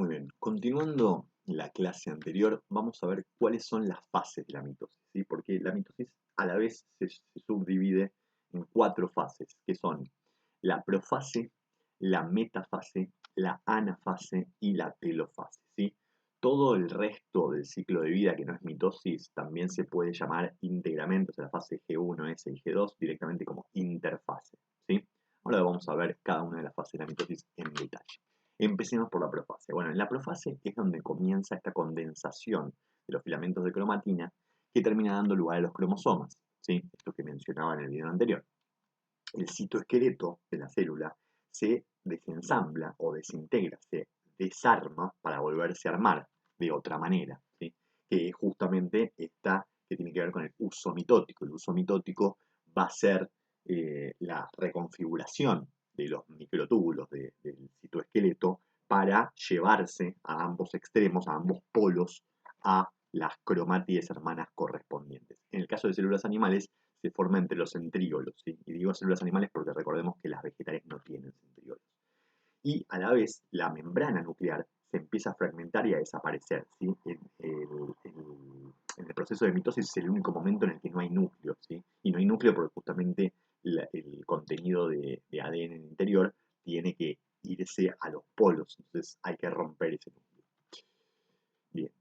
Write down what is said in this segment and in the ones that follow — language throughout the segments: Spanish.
Muy bien, continuando la clase anterior, vamos a ver cuáles son las fases de la mitosis, ¿sí? Porque la mitosis a la vez se subdivide en 4 fases, que son la profase, la metafase, la anafase y la telofase, ¿sí? Todo el resto del ciclo de vida que no es mitosis también se puede llamar íntegramente, o sea, la fase G1, S y G2, directamente como interfase, ¿sí? Ahora vamos a ver cada una de las fases de la mitosis en detalle. Empecemos por la profase. Bueno, en la profase es donde comienza esta condensación de los filamentos de cromatina que termina dando lugar a los cromosomas, ¿sí? Esto que mencionaba en el video anterior. El citoesqueleto de la célula se desensambla o desintegra, se desarma para volverse a armar de otra manera, ¿sí? Que justamente esta que tiene que ver con el uso mitótico. El uso mitótico va a ser la reconfiguración de los microtúbulos del citoesqueleto para llevarse a ambos extremos, a ambos polos, a las cromátides hermanas correspondientes. En el caso de células animales, se forma entre los centríolos, ¿sí? Y digo células animales porque recordemos que las vegetales no tienen centríolos. Y a la vez, la membrana nuclear se empieza a fragmentar y a desaparecer, ¿sí? En el proceso de mitosis es el único momento en el que no hay núcleo, ¿sí? Y no hay núcleo porque justamente el contenido de ADN en el interior tiene que irse a los polos, entonces hay que romper ese núcleo. Bien.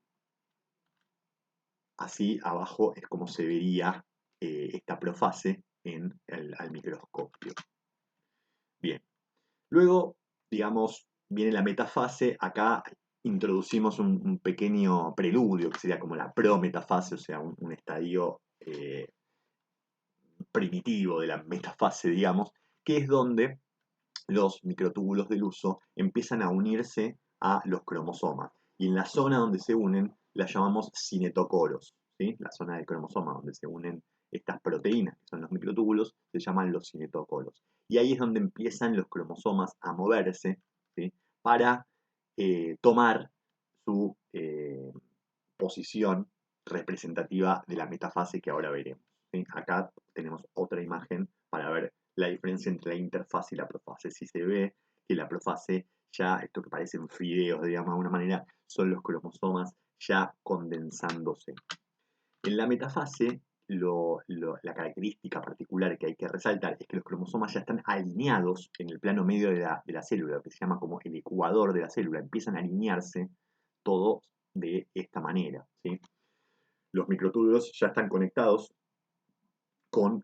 Así abajo es como se vería esta profase al microscopio. Bien, luego, digamos, viene la metafase. Acá introducimos un pequeño preludio que sería como la prometafase, o sea, un estadio primitivo de la metafase, digamos, que es donde los microtúbulos del uso empiezan a unirse a los cromosomas. Y en la zona donde se unen la llamamos cinetocoros, ¿sí? La zona del cromosoma donde se unen estas proteínas, que son los microtúbulos, se llaman los cinetocoros. Y ahí es donde empiezan los cromosomas a moverse, ¿sí? Para tomar su posición representativa de la metafase que ahora veremos, ¿sí? Acá tenemos otra imagen para ver la diferencia entre la interfase y la profase. Si se ve que la profase ya, esto que parecen fideos, digamos de alguna manera, son los cromosomas ya condensándose. En la metafase, la característica particular que hay que resaltar es que los cromosomas ya están alineados en el plano medio de la célula, lo que se llama como el ecuador de la célula. Empiezan a alinearse todos de esta manera, ¿sí? Los microtúbulos ya están conectados con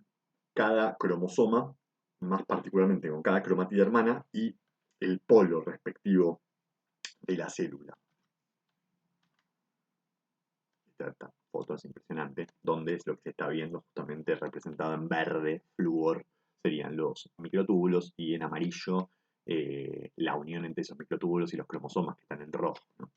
cada cromosoma, más particularmente con cada cromatida hermana y el polo respectivo de la célula. Esta foto es impresionante, donde es lo que se está viendo justamente representado en verde, flúor, serían los microtúbulos, y en amarillo la unión entre esos microtúbulos y los cromosomas que están en rojo, ¿no?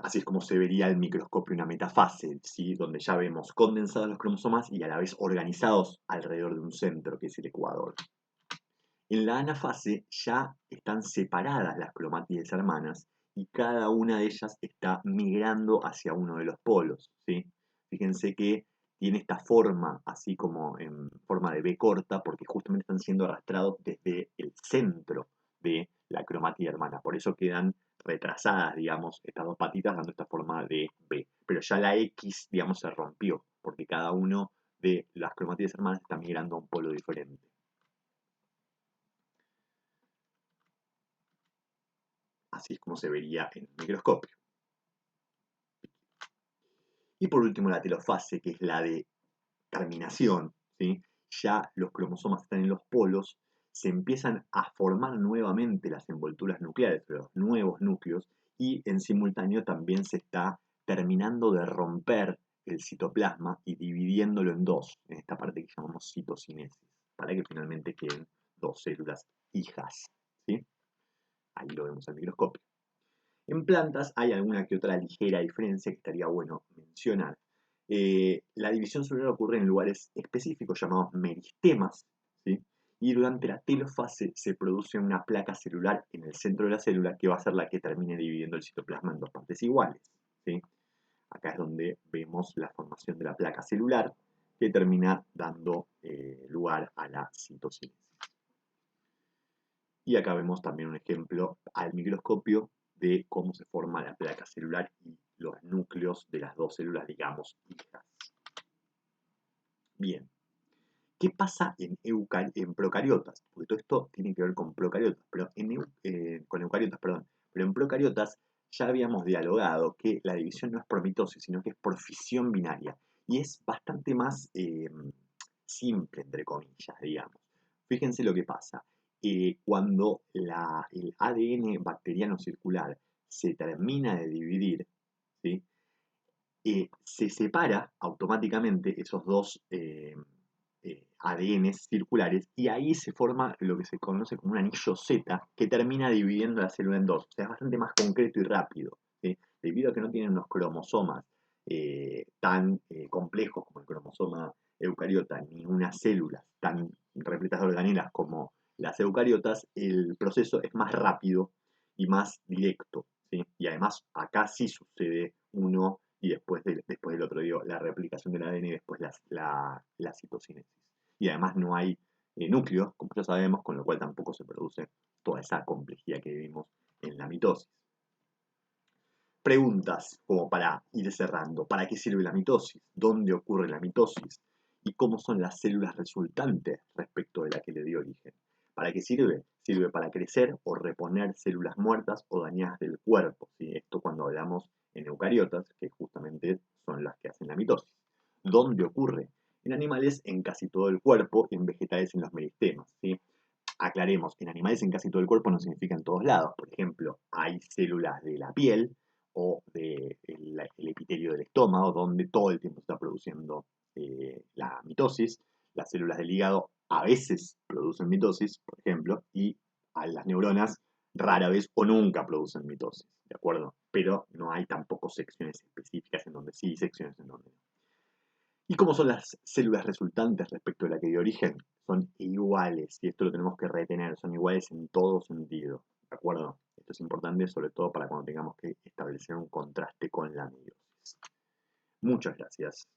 Así es como se vería el microscopio una metafase, ¿sí? Donde ya vemos condensados los cromosomas y a la vez organizados alrededor de un centro, que es el ecuador. En la anafase ya están separadas las cromátides hermanas y cada una de ellas está migrando hacia uno de los polos, ¿sí? Fíjense que tiene esta forma, así como en forma de B corta, porque justamente están siendo arrastrados desde el centro de la cromatida hermana. Por eso quedan retrasadas, digamos, estas dos patitas dando esta forma de B. Pero ya la X, digamos, se rompió, porque cada uno de las cromátides hermanas está migrando a un polo diferente. Así es como se vería en el microscopio. Y por último la telofase, que es la de terminación, ¿sí? Ya los cromosomas están en los polos, se empiezan a formar nuevamente las envolturas nucleares, los nuevos núcleos, y en simultáneo también se está terminando de romper el citoplasma y dividiéndolo en dos, en esta parte que llamamos citocinesis, para que finalmente queden dos células hijas, ¿sí? Ahí lo vemos al microscopio. En plantas hay alguna que otra ligera diferencia que estaría bueno mencionar. La división celular ocurre en lugares específicos llamados meristemas, ¿sí? Y durante la telofase se produce una placa celular en el centro de la célula que va a ser la que termine dividiendo el citoplasma en dos partes iguales, ¿sí? Acá es donde vemos la formación de la placa celular que termina dando lugar a la citocinesis. Y acá vemos también un ejemplo al microscopio de cómo se forma la placa celular y los núcleos de las dos células, digamos, hijas. Bien, ¿qué pasa en procariotas? Porque todo esto tiene que ver con procariotas, pero con eucariotas, perdón. Pero en procariotas ya habíamos dialogado que la división no es por mitosis, sino que es por fisión binaria. Y es bastante más simple, entre comillas, digamos. Fíjense lo que pasa. Cuando el ADN bacteriano circular se termina de dividir, ¿sí? Se separa automáticamente esos dos ADNs circulares y ahí se forma lo que se conoce como un anillo Z que termina dividiendo la célula en dos. O sea, es bastante más concreto y rápido, ¿sí? Debido a que no tienen unos cromosomas tan complejos como el cromosoma eucariota, ni unas células tan repletas de organelas como las eucariotas, el proceso es más rápido y más directo, ¿sí? Y además acá sí sucede uno y después del otro, digo, la replicación del ADN y después la citocinesis. Y además no hay núcleos, como ya sabemos, con lo cual tampoco se produce toda esa complejidad que vimos en la mitosis. Preguntas como para ir cerrando. ¿Para qué sirve la mitosis? ¿Dónde ocurre la mitosis? ¿Y cómo son las células resultantes respecto de la que le dio origen? ¿Para qué sirve? Sirve para crecer o reponer células muertas o dañadas del cuerpo, ¿sí? Esto cuando hablamos en eucariotas, que justamente son las que hacen la mitosis. ¿Dónde ocurre? En animales en casi todo el cuerpo y en vegetales en los meristemas, ¿sí? Aclaremos, en animales en casi todo el cuerpo no significa en todos lados. Por ejemplo, hay células de la piel o del epitelio del estómago, donde todo el tiempo está produciendo la mitosis. Las células del hígado a veces producen mitosis, por ejemplo, y a las neuronas rara vez o nunca producen mitosis, ¿de acuerdo? Pero no hay tampoco secciones específicas en donde sí y secciones en donde no. ¿Y cómo son las células resultantes respecto a la que dio origen? Son iguales, y esto lo tenemos que retener, son iguales en todo sentido, ¿de acuerdo? Esto es importante sobre todo para cuando tengamos que establecer un contraste con la meiosis. Muchas gracias.